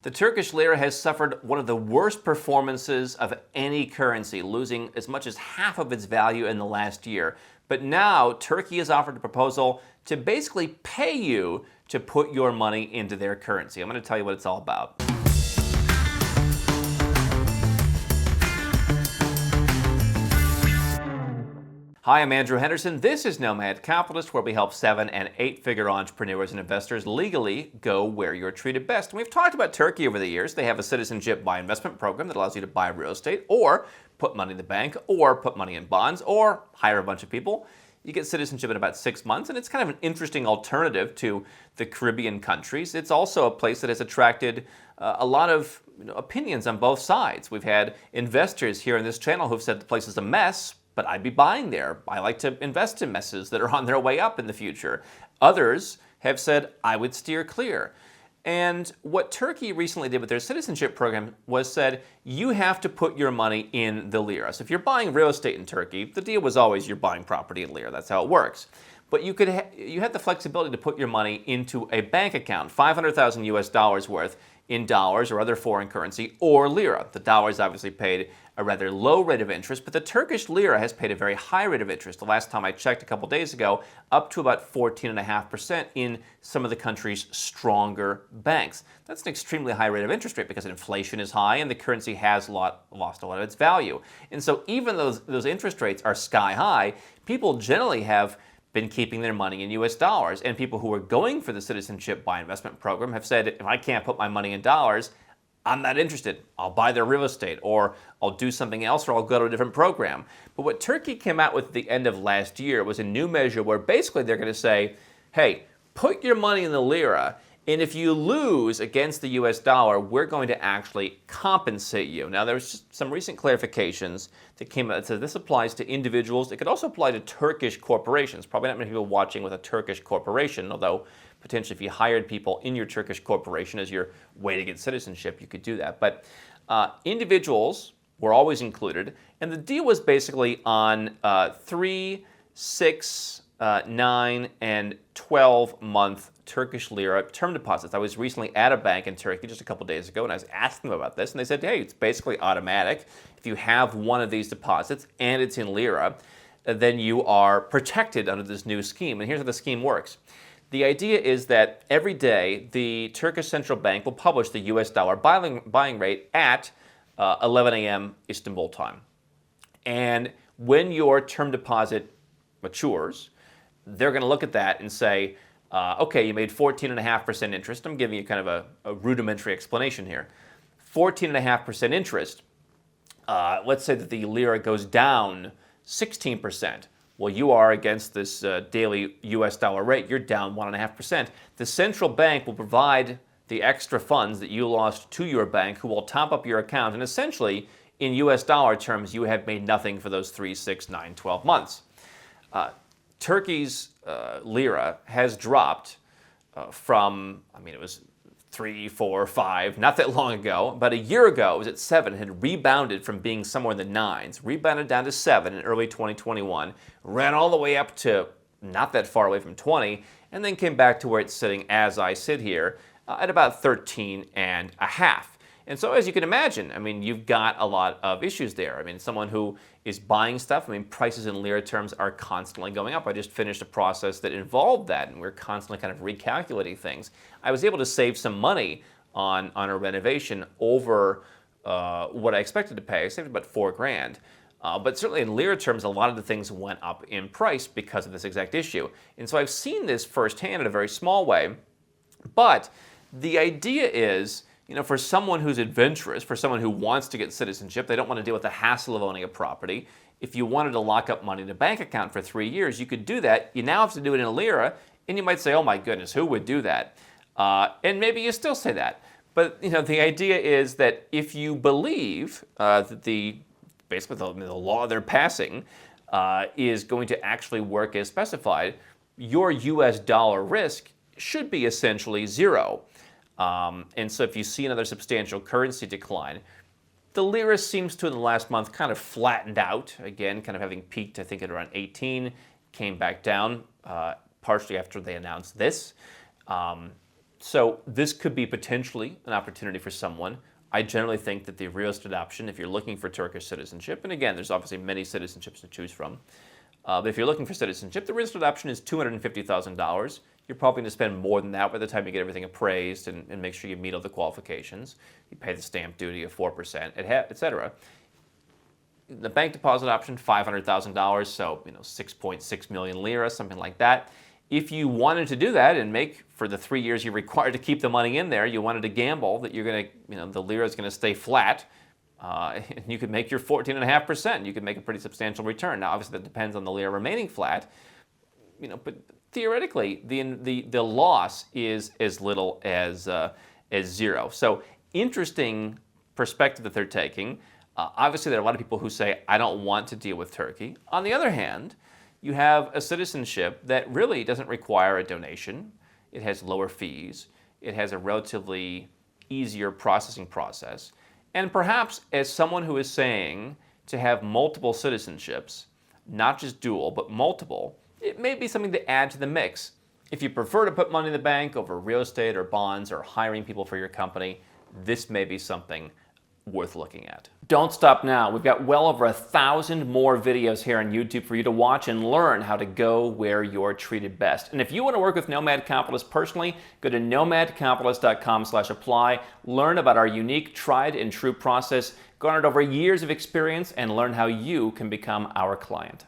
The Turkish lira has suffered one of the worst performances of any currency, losing as much as half of its value in the last year. But now Turkey has offered a proposal to basically pay you to put your money into their currency. I'm going to tell you what it's all about. Hi, I'm Andrew Henderson. This is Nomad Capitalist, where we help 7- and 8-figure entrepreneurs and investors legally go where you're treated best. And we've talked about Turkey over the years. They have a Citizenship buy investment program that allows you to buy real estate or put money in the bank or put money in bonds or hire a bunch of people. You get citizenship in about 6 months, and it's kind of an interesting alternative to the Caribbean countries. It's also a place that has attracted a lot of opinions on both sides. We've had investors here in this channel who've said the place is a mess, but I'd be buying there. I like to invest in messes that are on their way up in the future. Others have said I would steer clear. And what Turkey recently did with their citizenship program was said, you have to put your money in the lira. So if you're buying real estate in Turkey, the deal was always you're buying property in lira. That's how it works. But you had the flexibility to put your money into a bank account, $500,000 worth in dollars or other foreign currency, or lira. The dollars obviously paid a rather low rate of interest, but the Turkish lira has paid a very high rate of interest. The last time I checked a couple days ago, up to about 14.5% in some of the country's stronger banks. That's an extremely high rate of interest rate because inflation is high and the currency has lost a lot of its value. And so even though those interest rates are sky high, people generally have been keeping their money in US dollars. And people who are going for the Citizenship buy investment program have said, if I can't put my money in dollars, I'm not interested. I'll buy their real estate, or I'll do something else, or I'll go to a different program. But what Turkey came out with at the end of last year was a new measure where basically they're going to say, hey, put your money in the lira, and if you lose against the US dollar, we're going to actually compensate you. Now, there's just some recent clarifications that came out that said this applies to individuals. It could also apply to Turkish corporations. Probably not many people watching with a Turkish corporation, although potentially if you hired people in your Turkish corporation as your way to get citizenship, you could do that. But individuals were always included, and the deal was basically on 3, 6, 9, and 12-month Turkish lira term deposits. I was recently at a bank in Turkey just a couple days ago, and I was asking them about this, and they said, hey, it's basically automatic. If you have one of these deposits and it's in lira, then you are protected under this new scheme. And here's how the scheme works. The idea is that every day the Turkish Central Bank will publish the US dollar buying rate at 11 a.m. Istanbul time. And when your term deposit matures, they're going to look at that and say, okay, you made 14.5% interest. I'm giving you kind of a rudimentary explanation here. 14.5% interest. Let's say that the lira goes down 16%. Well, you are against this daily US dollar rate. You're down 1.5%. The central bank will provide the extra funds that you lost to your bank, who will top up your account. And essentially, in US dollar terms, you have made nothing for those 3, 6, 9, 12 months. Turkey's lira has dropped from, it was 3, 4, 5, not that long ago. About a year ago, it was at 7, had rebounded from being somewhere in the 9s, rebounded down to 7 in early 2021, ran all the way up to not that far away from 20, and then came back to where it's sitting as I sit here at about 13.5. And so as you can imagine, you've got a lot of issues there. Someone who is buying stuff, prices in lira terms are constantly going up. I just finished a process that involved that, and we're constantly kind of recalculating things. I was able to save some money on a renovation over what I expected to pay. I saved about $4,000. But certainly in lira terms, a lot of the things went up in price because of this exact issue. And so I've seen this firsthand in a very small way. But the idea is, for someone who's adventurous, for someone who wants to get citizenship, they don't want to deal with the hassle of owning a property. If you wanted to lock up money in a bank account for 3 years, you could do that. You now have to do it in a lira, and you might say, oh my goodness, who would do that? And maybe you still say that. But the idea is that if you believe that basically the law they're passing is going to actually work as specified, your US dollar risk should be essentially zero. And so if you see another substantial currency decline, the lira seems to in the last month kind of flattened out, again, kind of having peaked, I think, at around 18, came back down partially after they announced this. So this could be potentially an opportunity for someone. I generally think that the real estate option, if you're looking for Turkish citizenship, and again, there's obviously many citizenships to choose from, but if you're looking for citizenship, the real estate option is $250,000. You're probably going to spend more than that by the time you get everything appraised and make sure you meet all the qualifications. You pay the stamp duty of 4%, etc. The bank deposit option, $500,000, so 6.6 million lira, something like that. If you wanted to do that and make, for the 3 years you're required to keep the money in there, you wanted to gamble that you're going to, the lira is going to stay flat, and you could make your 14.5%. You could make a pretty substantial return. Now, obviously, that depends on the lira remaining flat, but theoretically, the loss is as little as zero. So, interesting perspective that they're taking. Obviously, there are a lot of people who say, I don't want to deal with Turkey. On the other hand, you have a citizenship that really doesn't require a donation. It has lower fees. It has a relatively easier processing process. And perhaps as someone who is saying to have multiple citizenships, not just dual, but multiple, it may be something to add to the mix. If you prefer to put money in the bank over real estate or bonds or hiring people for your company, this may be something worth looking at. Don't stop now. We've got well over 1,000 more videos here on YouTube for you to watch and learn how to go where you're treated best. And if you want to work with Nomad Capitalist personally, go to nomadcapitalist.com/apply, learn about our unique, tried and true process, garnered over years of experience, and learn how you can become our client.